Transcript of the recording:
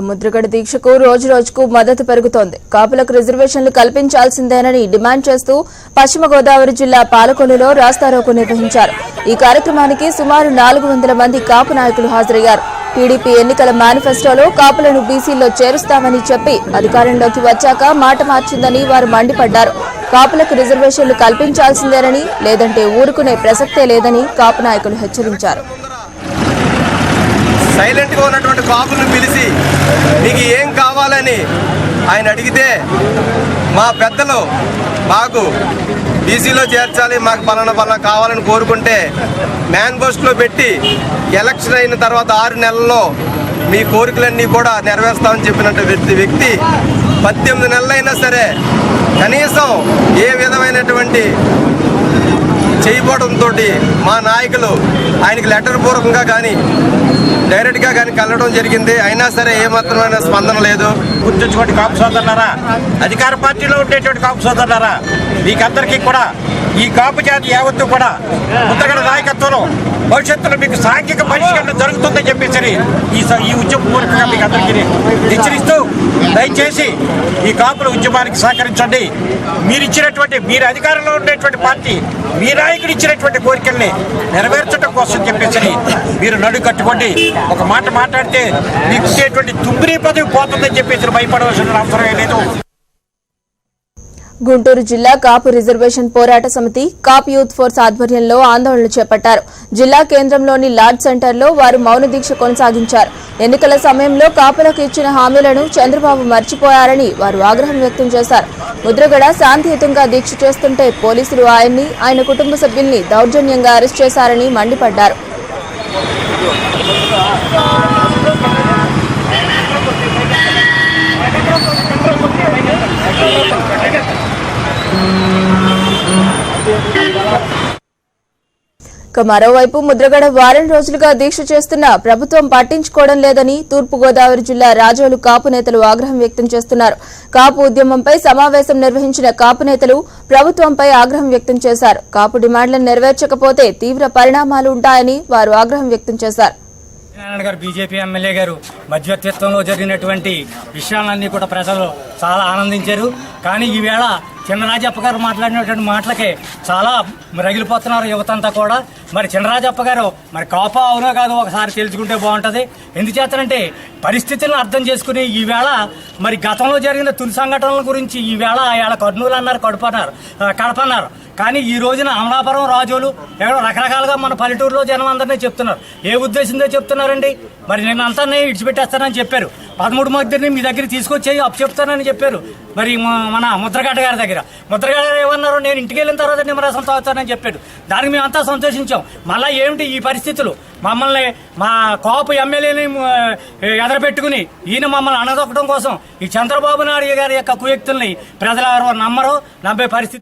ముద్రగడ దీక్షకు రోజు రోజుకు మద్దతు పెరుగుతోంది. కాపులకు రిజర్వేషన్లు కల్పించాల్సిందేనని డిమాండ్ చేస్తూ పశ్చిమ గోదావరి జిల్లా పాలకొల్లులో రాస్తారోకో నిర్వహించారు. ఈ కార్యక్రమానికి సుమారు 400 మంది కాపు నాయకులు హాజరయ్యారు. టీడీపీ ఎన్నికల మేనిఫెస్టోలో కాపులను బీసీల్లో చేరుస్తామని చెప్పి అధికారంలోకి వచ్చాక మాట మార్చిందని వారు మండిపడ్డారు. కాపులకు రిజర్వేషన్లు కల్పించాల్సిందేనని, లేదంటే ఊరుకునే ప్రసక్తే లేదని కాపు నాయకులు హెచ్చరించారు. సైలెంట్ గా ఉన్నటువంటి కాపులను పిలిచి మీకు ఏం కావాలని ఆయన అడిగితే మా పెద్దలు మాకు బీసీలో చేర్చాలి, మాకు పలానా కావాలని కోరుకుంటే మేనిఫెస్టోలో పెట్టి ఎలక్షన్ అయిన తర్వాత 6 నెలల్లో మీ కోరికలన్నీ కూడా నెరవేరుస్తామని చెప్పినటువంటి వ్యక్తి 18 నెలలైనా సరే కనీసం ఏ విధమైనటువంటి చేయబోవడంతో మా నాయకులు ఆయనకి లెటర్ పూర్వకంగా కానీ డైరెక్ట్గా కానీ కలవడం జరిగింది. అయినా సరే ఏమాత్రమైన స్పందన లేదు. గుర్తుంచుకోండి కాపు సోదరులారా, అధికార పార్టీలో ఉండేటువంటి కాపు సోదరులారా, మీకందరికీ కూడా ఈ కాపు జాతి యావత్తు కూడా ముద్రగడ నాయకత్వంలో భవిష్యత్తులో మీకు సాంఘిక పరిష్కరణ జరుగుతుందని చెప్పేసి ఈ ఉద్యమం పూర్వకంగా మీకు అందరికీ హెచ్చరిస్తూ దయచేసి ఈ కాపుల ఉద్యమానికి సహకరించండి. మీరు అధికారంలో ఉండేటువంటి పార్టీ మీ నాయకుడు ఇచ్చినటువంటి కోరికల్ని నెరవేర్చడం కోసం చెప్పేసి మీరు నడు కట్టుకోండి. ఒక మాట మాట్లాడితే మీకు ఇచ్చేటువంటి తుంబిరి పదవి పోతుందని చెప్పేసి భయపడవలసిన అవసరం లేదు. గుంటూరు జిల్లా కాపు రిజర్వేషన్ పోరాట సమితి కాపు యూత్ ఫోర్స్ ఆధ్వర్యంలో ఆందోళనలు చేపట్టారు. జిల్లా కేంద్రంలోని లార్డ్ సెంటర్లో వారు మౌన దీక్ష కొనసాగించారు. ఎన్నికల సమయంలో కాపులకు ఇచ్చిన హామీలను చంద్రబాబు మర్చిపోయారని వారు ఆగ్రహం వ్యక్తం చేశారు. ముద్రగడ శాంతియుతంగా దీక్ష చేస్తుంటే పోలీసులు ఆయన్ని, ఆయన కుటుంబ సభ్యుల్ని దౌర్జన్యంగా అరెస్ట్ చేశారని మండిపడ్డారు. మరోవైపు ముద్రగడ వారం రోజులుగా దీక్ష చేస్తున్నా ప్రభుత్వం పట్టించుకోవడం లేదని తూర్పుగోదావరి జిల్లా రాజోలు కాపు నేతలు ఆగ్రహం వ్యక్తం చేస్తున్నారు. కాపు ఉద్యమంపై సమావేశం నిర్వహించిన కాపు నేతలు ప్రభుత్వంపై ఆగ్రహం వ్యక్తం చేశారు. కాపు డిమాండ్లను నెరవేర్చకపోతే తీవ్ర పరిణామాలు ఉంటాయని వారు ఆగ్రహం వ్యక్తం చేశారు. బీజేపీ ఎమ్మెల్యే గారు మధ్యవర్తిత్వంలో జరిగినటువంటి విషయాలన్నీ కూడా ప్రజలు చాలా ఆనందించారు. కానీ ఈవేళ చినరాజప్ప గారు మాట్లాడినటువంటి మాటలకే చాలా రగిలిపోతున్నారు యువతంతా కూడా. మరి చినరాజప్ప గారు మరి కాపా అవునో కాదో ఒకసారి తెలుసుకుంటే బాగుంటుంది. ఎందుచేతనంటే పరిస్థితులను అర్థం చేసుకుని ఈవేళ మరి గతంలో జరిగిన తుది సంఘటనల గురించి ఈవేళ కర్నూలు అన్నారు, కడపన్నారు. కానీ ఈ రోజున అమలాపురం, రాజోలు రకరకాలుగా మన పల్లెటూరులో జనం అందరినీ చెప్తున్నారు. ఏ ఉద్దేశంతో చెప్తున్నారండి? మరి నేను అంతా విడిచిపెట్టేస్తానని చెప్పారు. 13 మందిని మీ దగ్గర తీసుకొచ్చి అప్పు చెప్తానని చెప్పారు. మరి మన ముద్రగడ్డ గారి దగ్గర ఏమన్నారు? నేను ఇంటికి వెళ్ళిన తర్వాత నిమ్మరసం తాగుతానని చెప్పాడు. దానికి మేమంతా సంతోషించాం. మళ్ళీ ఏమిటి ఈ పరిస్థితులు? మమ్మల్ని మా కాపు ఎమ్మెల్యేని ఎదరపెట్టుకుని ఈయన మమ్మల్ని అణదొక్కడం కోసం ఈ చంద్రబాబు నాయుడు గారి యొక్క కుయుక్తుల్ని ప్రజలు ఎవరో నమ్మరో, నమ్మే పరిస్థితి